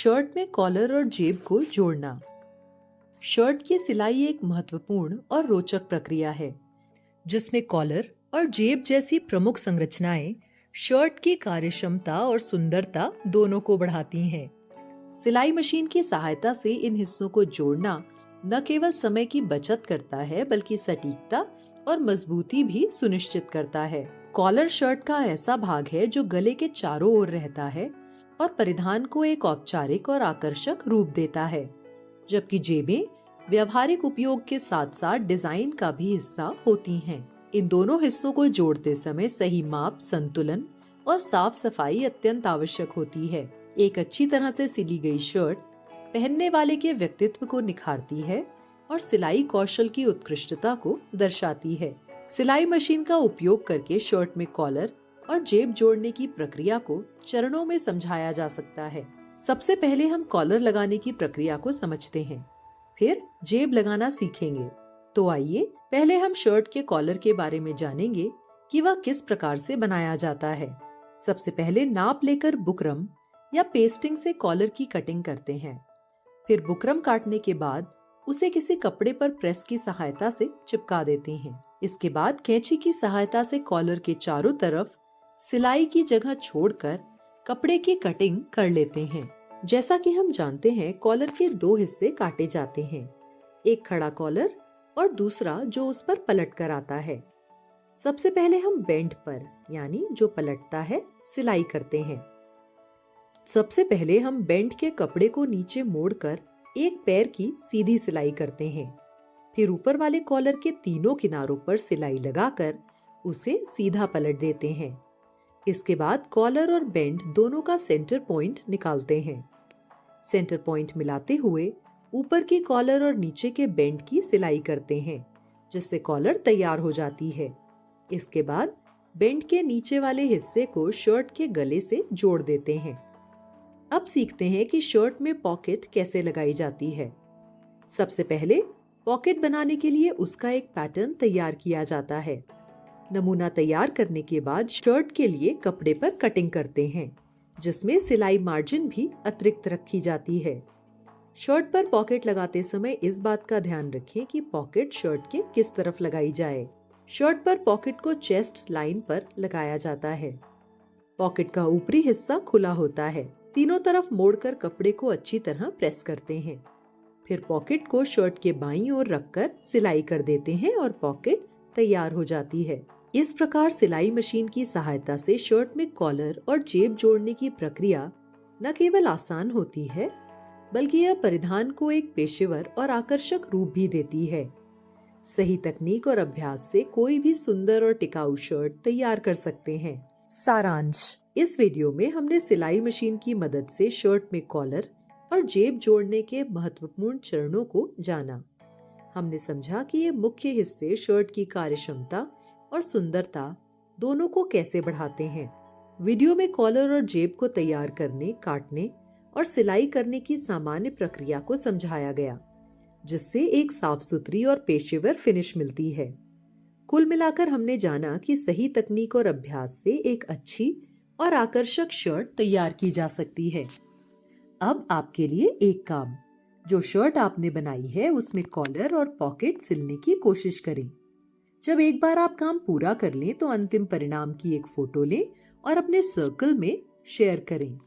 Shirt में collar और जेब को जोड़ना। शर्ट की सिलाई एक महत्वपूर्ण और रोचक प्रक्रिया है, जिसमें कॉलर और जेब जैसी प्रमुख संरचनाएं शर्ट की कार्यक्षमता और सुंदरता दोनों को बढ़ाती हैं। सिलाई मशीन की सहायता से इन हिस्सों को जोड़ना न केवल समय की बचत करता है, बल्कि सटीकता और मजबूती भी सुनिश्चित करता है। कॉलर शर्ट का ऐसा भाग है जो गले के चारों ओर रहता है और परिधान को एक औपचारिक और आकर्षक रूप देता है, जबकि जेबें व्यवहारिक उपयोग के साथ साथ डिजाइन का भी हिस्सा होती हैं। इन दोनों हिस्सों को जोड़ते समय सही माप, संतुलन और साफ सफाई अत्यंत आवश्यक होती है। एक अच्छी तरह से सिली गई शर्ट पहनने वाले के व्यक्तित्व को निखारती है और सिलाई कौशल की उत्कृष्टता को दर्शाती है। सिलाई मशीन का उपयोग करके शर्ट में कॉलर और जेब जोड़ने की प्रक्रिया को चरणों में समझाया जा सकता है। सबसे पहले हम कॉलर लगाने की प्रक्रिया को समझते हैं, फिर जेब लगाना सीखेंगे। तो आइए पहले हम शर्ट के कॉलर के बारे में जानेंगे कि वह किस प्रकार से बनाया जाता है। सबसे पहले नाप लेकर बुकरम या पेस्टिंग से कॉलर की कटिंग करते हैं। फिर बुकरम काटने के बाद उसे किसी कपड़े पर प्रेस की सहायता से चिपका देते हैं। इसके बाद कैंची की सहायता से कॉलर के चारों तरफ सिलाई की जगह छोड़कर कपड़े की कटिंग कर लेते हैं। जैसा कि हम जानते हैं, कॉलर के दो हिस्से काटे जाते हैं, एक खड़ा कॉलर और दूसरा जो उस पर पलट कर आता है। सबसे पहले हम बेंट पर, यानी जो पलटता है, सिलाई करते हैं। सबसे पहले हम बेंट के कपड़े को नीचे मोड़कर एक पैर की सीधी सिलाई करते हैं। फिर ऊपर वाले कॉलर के तीनों किनारों पर सिलाई लगाकर उसे सीधा पलट देते हैं। इसके बाद कॉलर और बेंट दोनों का सेंटर पॉइंट निकालते हैं। सेंटर पॉइंट मिलाते हुए ऊपर की कॉलर और नीचे के बेंट की सिलाई करते हैं, जिससे कॉलर तैयार हो जाती है। इसके बाद बेंट के नीचे वाले हिस्से को शर्ट के गले से जोड़ देते हैं। अब सीखते हैं कि शर्ट में पॉकेट कैसे लगाई जाती है। सबसे पहले पॉकेट बनाने के लिए उसका एक पैटर्न तैयार किया जाता है। नमूना तैयार करने के बाद शर्ट के लिए कपड़े पर कटिंग करते हैं, जिसमें सिलाई मार्जिन भी अतिरिक्त रखी जाती है। शर्ट पर पॉकेट लगाते समय इस बात का ध्यान रखें कि पॉकेट शर्ट के किस तरफ लगाई जाए। शर्ट पर पॉकेट को चेस्ट लाइन पर लगाया जाता है। पॉकेट का ऊपरी हिस्सा खुला होता है। तीनों तरफ मोड़कर कपड़े को अच्छी तरह प्रेस करते हैं। फिर पॉकेट को शर्ट के बाईं ओर रखकर सिलाई कर देते हैं और पॉकेट तैयार हो जाती है। इस प्रकार सिलाई मशीन की सहायता से शर्ट में कॉलर और जेब जोड़ने की प्रक्रिया न केवल आसान होती है, बल्कि यह परिधान को एक पेशेवर और आकर्षक रूप भी देती है। सही तकनीक और अभ्यास से कोई भी सुंदर और टिकाऊ शर्ट तैयार कर सकते हैं। सारांश: इस वीडियो में हमने सिलाई मशीन की मदद से शर्ट में कॉलर और जेब जोड़ने के महत्वपूर्ण चरणों को जाना। हमने समझा कि ये मुख्य हिस्से शर्ट की कार्यक्षमता और सुंदरता दोनों को कैसे बढ़ाते हैं। वीडियो में कॉलर और जेब को तैयार करने, काटने और सिलाई करने की सामान्य प्रक्रिया को समझाया गया, जिससे एक साफ सुथरी और पेशेवर फिनिश मिलती है। कुल मिलाकर हमने जाना कि सही तकनीक और अभ्यास से एक अच्छी और आकर्षक शर्ट तैयार की जा सकती है। अब आपके लिए एक काम, जो शर्ट आपने बनाई है उसमें कॉलर और पॉकेट सिलने की कोशिश करें। जब एक बार आप काम पूरा कर लें तो अंतिम परिणाम की एक फोटो लें और अपने सर्कल में शेयर करें।